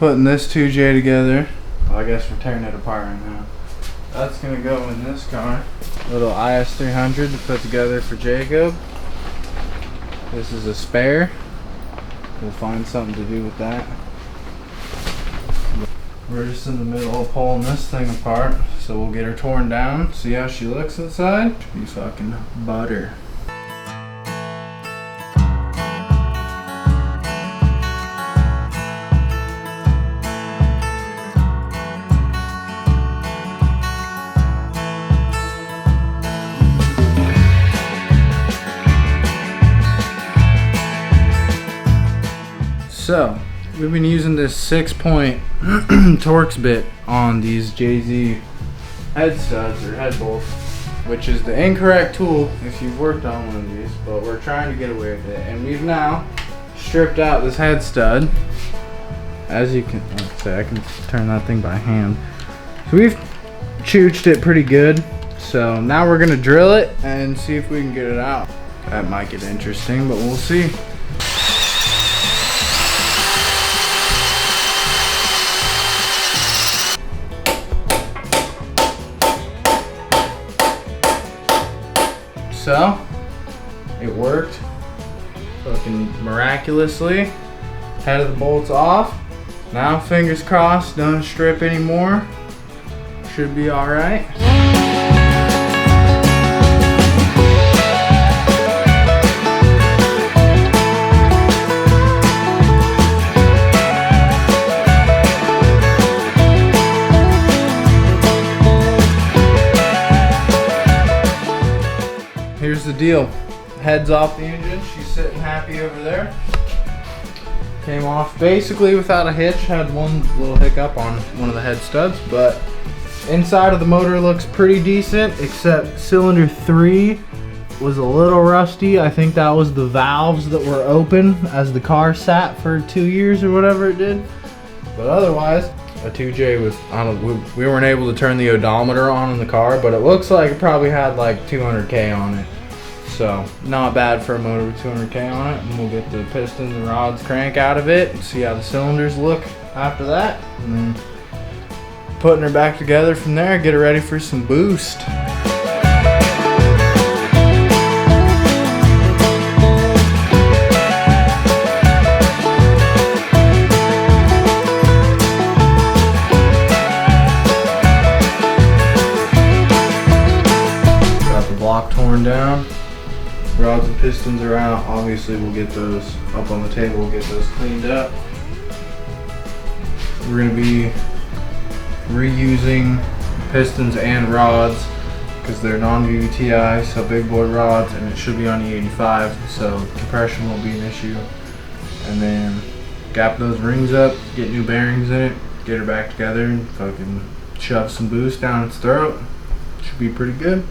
putting this 2J together. Well, I guess we're tearing it apart right now. That's gonna go in this car. Little IS300 to put together for Jacob. This is a spare. We'll find something to do with that. We're just in the middle of pulling this thing apart, so we'll get her torn down, see how she looks inside. Should be fucking butter. So, we've been using this 6-point Torx bit on these JZ head studs or head bolts, which is the incorrect tool if you've worked on one of these, but we're trying to get away with it. And we've now stripped out this head stud. As you can, let's say I can turn that thing by hand. So we've chooched it pretty good. So now we're gonna drill it and see if we can get it out. That might get interesting, but we'll see. So, it worked fucking miraculously. Head of the bolt's off. Now, fingers crossed, don't strip anymore. Should be alright. Here's the deal. Head's off the engine. She's sitting happy over there. Came off basically without a hitch. Had one little hiccup on one of the head studs, but inside of the motor looks pretty decent, except cylinder 3 was a little rusty. I think that was the valves that were open as the car sat for 2 years or whatever it did. But otherwise, a 2J was, we weren't able to turn the odometer on in the car, but it looks like it probably had like 200K on it. So not bad for a motor with 200K on it. And we'll get the pistons and rods crank out of it and see how the cylinders look after that. And then putting her back together from there, get her ready for some boost. Got the block torn down. Rods and pistons are out. Obviously we'll get those up on the table, we'll get those cleaned up. We're going to be reusing pistons and rods because they're non-VVTi, so big boy rods, and it should be on the 85, so compression won't be an issue. And then gap those rings up, get new bearings in it, get her back together, and fucking shove some boost down its throat. Should be pretty good.